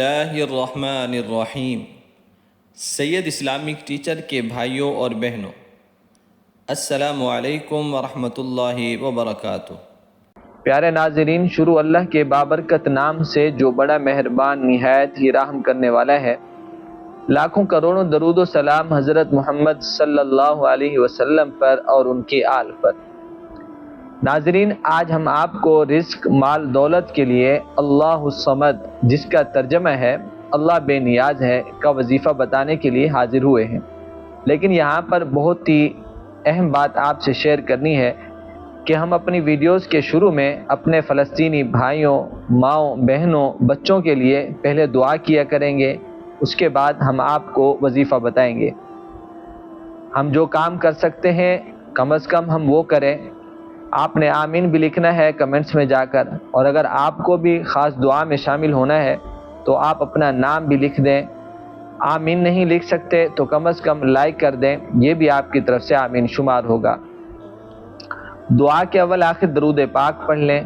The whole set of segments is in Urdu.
اللہ الرحمن الرحیم۔ سید اسلامک ٹیچر کے بھائیوں اور بہنوں، السلام علیکم ورحمۃ اللہ وبرکاتہ۔ پیارے ناظرین، شروع اللہ کے بابرکت نام سے جو بڑا مہربان نہایت ہی رحم کرنے والا ہے۔ لاکھوں کروڑوں درود و سلام حضرت محمد صلی اللہ علیہ وسلم پر اور ان کے آل پر۔ ناظرین، آج ہم آپ کو رزق مال دولت کے لیے اللہ الصمد، جس کا ترجمہ ہے اللہ بے نیاز ہے، کا وظیفہ بتانے کے لیے حاضر ہوئے ہیں۔ لیکن یہاں پر بہت ہی اہم بات آپ سے شیئر کرنی ہے کہ ہم اپنی ویڈیوز کے شروع میں اپنے فلسطینی بھائیوں، ماؤں، بہنوں، بچوں کے لیے پہلے دعا کیا کریں گے، اس کے بعد ہم آپ کو وظیفہ بتائیں گے۔ ہم جو کام کر سکتے ہیں کم از کم ہم وہ کریں۔ آپ نے آمین بھی لکھنا ہے کمنٹس میں جا کر، اور اگر آپ کو بھی خاص دعا میں شامل ہونا ہے تو آپ اپنا نام بھی لکھ دیں۔ آمین نہیں لکھ سکتے تو کم از کم لائک کر دیں، یہ بھی آپ کی طرف سے آمین شمار ہوگا۔ دعا کے اول آخر درود پاک پڑھ لیں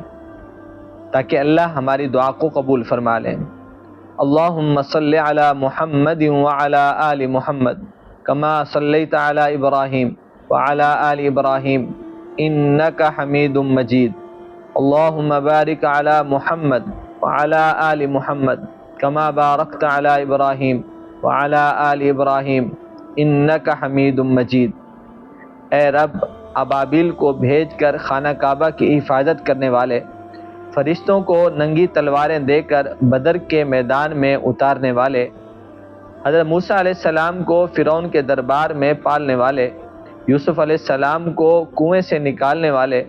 تاکہ اللہ ہماری دعا کو قبول فرما لیں۔ اللہم صلی علی محمد وعلی آل محمد کما صلیت علی ابراہیم وعلی آل ابراہیم انک حمید مجید۔ اللہم بارک علی محمد وعلی آل محمد کما بارکت علی ابراہیم وعلی آل ابراہیم انک حمید مجید۔ اے رب، ابابیل کو بھیج کر خانہ کعبہ کی حفاظت کرنے والے، فرشتوں کو ننگی تلواریں دے کر بدر کے میدان میں اتارنے والے، حضرت موسیٰ علیہ السلام کو فرعون کے دربار میں پالنے والے، یوسف علیہ السلام کو کنویں سے نکالنے والے،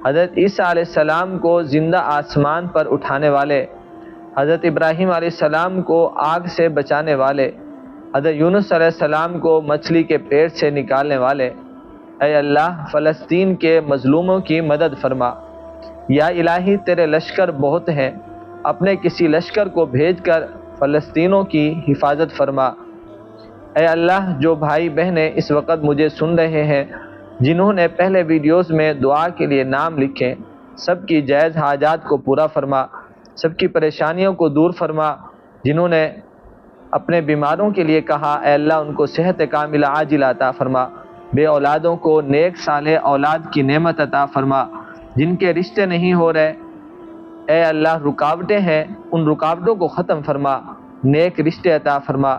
حضرت عیسیٰ علیہ السلام کو زندہ آسمان پر اٹھانے والے، حضرت ابراہیم علیہ السلام کو آگ سے بچانے والے، حضرت یونس علیہ السلام کو مچھلی کے پیٹ سے نکالنے والے، اے اللہ فلسطین کے مظلوموں کی مدد فرما۔ یا الہی، تیرے لشکر بہت ہیں، اپنے کسی لشکر کو بھیج کر فلسطینوں کی حفاظت فرما۔ اے اللہ، جو بھائی بہنیں اس وقت مجھے سن رہے ہیں، جنہوں نے پہلے ویڈیوز میں دعا کے لیے نام لکھے، سب کی جائز حاجات کو پورا فرما، سب کی پریشانیوں کو دور فرما۔ جنہوں نے اپنے بیماروں کے لیے کہا، اے اللہ ان کو صحت کاملہ عاجلہ عطا فرما، بے اولادوں کو نیک صالح اولاد کی نعمت عطا فرما، جن کے رشتے نہیں ہو رہے، اے اللہ رکاوٹیں ہیں، ان رکاوٹوں کو ختم فرما، نیک رشتے عطا فرما۔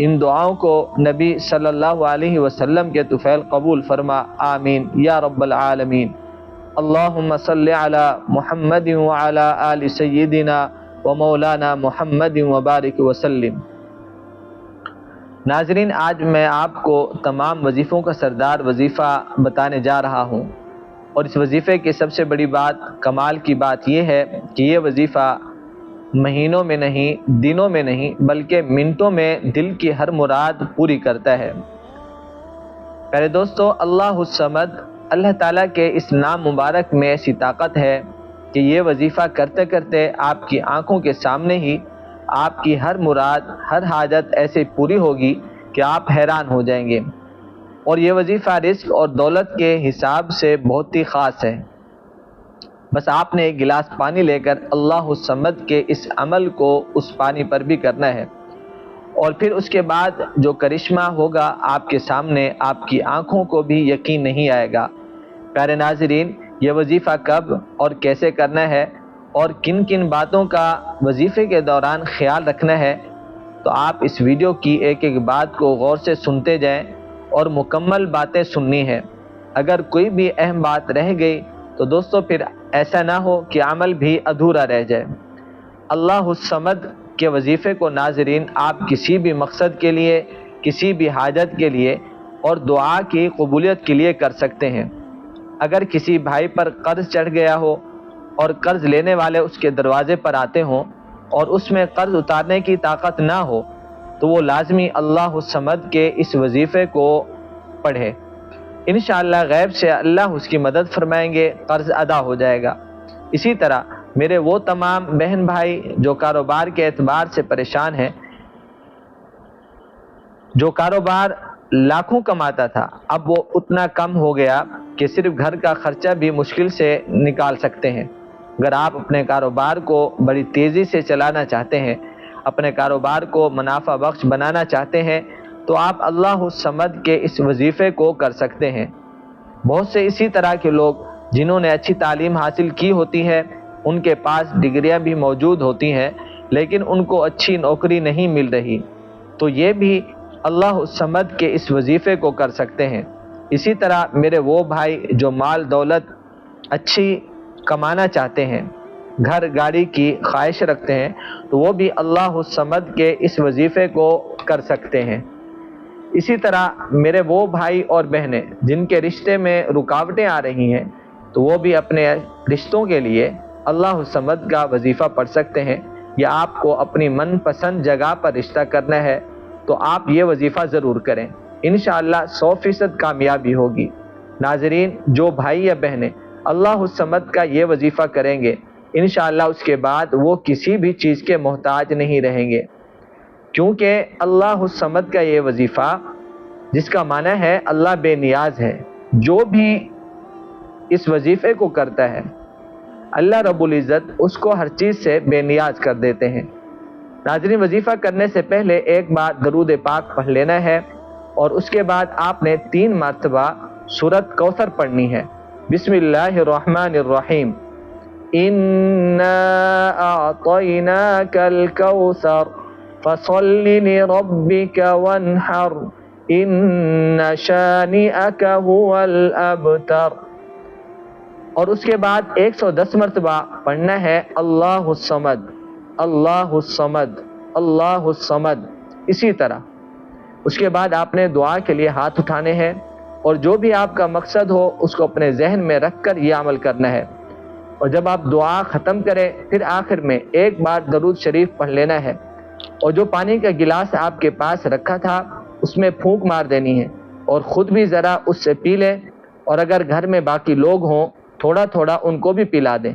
ان دعاؤں کو نبی صلی اللہ علیہ وسلم کے طفیل قبول فرما، آمین یا رب العالمین۔ اللہم صلی علی محمد وعلی آل سیدنا و مولانا محمد وبارک وسلم۔ ناظرین، آج میں آپ کو تمام وظیفوں کا سردار وظیفہ بتانے جا رہا ہوں، اور اس وظیفے کی سب سے بڑی بات، کمال کی بات یہ ہے کہ یہ وظیفہ مہینوں میں نہیں، دنوں میں نہیں، بلکہ منٹوں میں دل کی ہر مراد پوری کرتا ہے۔ پیارے دوستو، اللہ الصمد، اللہ تعالیٰ کے اس نام مبارک میں ایسی طاقت ہے کہ یہ وظیفہ کرتے کرتے آپ کی آنکھوں کے سامنے ہی آپ کی ہر مراد، ہر حاجت ایسے پوری ہوگی کہ آپ حیران ہو جائیں گے۔ اور یہ وظیفہ رزق اور دولت کے حساب سے بہت ہی خاص ہے۔ بس آپ نے ایک گلاس پانی لے کر اللہ الصمد کے اس عمل کو اس پانی پر بھی کرنا ہے، اور پھر اس کے بعد جو کرشمہ ہوگا آپ کے سامنے، آپ کی آنکھوں کو بھی یقین نہیں آئے گا۔ پیارے ناظرین، یہ وظیفہ کب اور کیسے کرنا ہے اور کن کن باتوں کا وظیفے کے دوران خیال رکھنا ہے، تو آپ اس ویڈیو کی ایک ایک بات کو غور سے سنتے جائیں اور مکمل باتیں سننی ہے۔ اگر کوئی بھی اہم بات رہ گئی تو دوستو پھر ایسا نہ ہو کہ عمل بھی ادھورا رہ جائے۔ اللہ الصمد کے وظیفے کو ناظرین آپ کسی بھی مقصد کے لیے، کسی بھی حاجت کے لیے اور دعا کی قبولیت کے لیے کر سکتے ہیں۔ اگر کسی بھائی پر قرض چڑھ گیا ہو اور قرض لینے والے اس کے دروازے پر آتے ہوں اور اس میں قرض اتارنے کی طاقت نہ ہو، تو وہ لازمی اللہ الصمد کے اس وظیفے کو پڑھے۔ انشاءاللہ غیب سے اللہ اس کی مدد فرمائیں گے، قرض ادا ہو جائے گا۔ اسی طرح میرے وہ تمام بہن بھائی جو کاروبار کے اعتبار سے پریشان ہیں، جو کاروبار لاکھوں کماتا تھا، اب وہ اتنا کم ہو گیا کہ صرف گھر کا خرچہ بھی مشکل سے نکال سکتے ہیں۔ اگر آپ اپنے کاروبار کو بڑی تیزی سے چلانا چاہتے ہیں، اپنے کاروبار کو منافع بخش بنانا چاہتے ہیں تو آپ اللہ الصمد کے اس وظیفے کو کر سکتے ہیں۔ بہت سے اسی طرح کے لوگ جنہوں نے اچھی تعلیم حاصل کی ہوتی ہے، ان کے پاس ڈگریاں بھی موجود ہوتی ہیں، لیکن ان کو اچھی نوکری نہیں مل رہی، تو یہ بھی اللہ الصمد کے اس وظیفے کو کر سکتے ہیں۔ اسی طرح میرے وہ بھائی جو مال دولت اچھی کمانا چاہتے ہیں، گھر گاڑی کی خواہش رکھتے ہیں، تو وہ بھی اللہ الصمد کے اس وظیفے کو کر سکتے ہیں۔ اسی طرح میرے وہ بھائی اور بہنیں جن کے رشتے میں رکاوٹیں آ رہی ہیں، تو وہ بھی اپنے رشتوں کے لیے اللہ الصمد کا وظیفہ پڑھ سکتے ہیں، یا آپ کو اپنی من پسند جگہ پر رشتہ کرنا ہے تو آپ یہ وظیفہ ضرور کریں، انشاءاللہ 100% کامیابی ہوگی۔ ناظرین، جو بھائی یا بہنیں اللہ الصمد کا یہ وظیفہ کریں گے، انشاءاللہ اس کے بعد وہ کسی بھی چیز کے محتاج نہیں رہیں گے، کیونکہ اللہ الصمد کا یہ وظیفہ، جس کا معنی ہے اللہ بے نیاز ہے، جو بھی اس وظیفے کو کرتا ہے اللہ رب العزت اس کو ہر چیز سے بے نیاز کر دیتے ہیں۔ ناظرین، وظیفہ کرنے سے پہلے ایک بار درود پاک پڑھ لینا ہے، اور اس کے بعد آپ نے 3 مرتبہ سورۃ کوثر پڑھنی ہے۔ بسم اللہ الرحمن الرحیم، اِنَّا أَعْطَيْنَاكَ الْكَوْثَرَ فَصَلِّ لِرَبِّكَ وَانْحَرْ إِنَّ شَانِئَكَ هُوَ الْأَبْتَرُ، اور اس کے بعد 110 مرتبہ پڑھنا ہے اللہ الصمد، اللہ الصمد، اللہ الصمد، اسی طرح۔ اس کے بعد آپ نے دعا کے لیے ہاتھ اٹھانے ہیں، اور جو بھی آپ کا مقصد ہو اس کو اپنے ذہن میں رکھ کر یہ عمل کرنا ہے، اور جب آپ دعا ختم کریں پھر آخر میں ایک بار درود شریف پڑھ لینا ہے، اور جو پانی کا گلاس آپ کے پاس رکھا تھا اس میں پھونک مار دینی ہے، اور خود بھی ذرا اس سے پی لیں، اور اگر گھر میں باقی لوگ ہوں تھوڑا تھوڑا ان کو بھی پلا دیں۔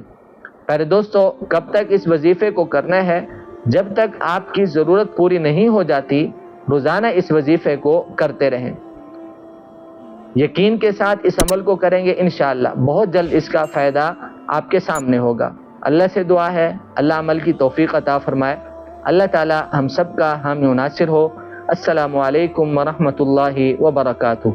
پیارے دوستو، کب تک اس وظیفے کو کرنا ہے؟ جب تک آپ کی ضرورت پوری نہیں ہو جاتی، روزانہ اس وظیفے کو کرتے رہیں۔ یقین کے ساتھ اس عمل کو کریں گے، انشاءاللہ بہت جلد اس کا فائدہ آپ کے سامنے ہوگا۔ اللہ سے دعا ہے اللہ عمل کی توفیق عطا فرمائے۔ اللہ تعالی ہم سب کا حامی و ناصر ہو۔ السلام علیکم ورحمۃ اللہ وبرکاتہ۔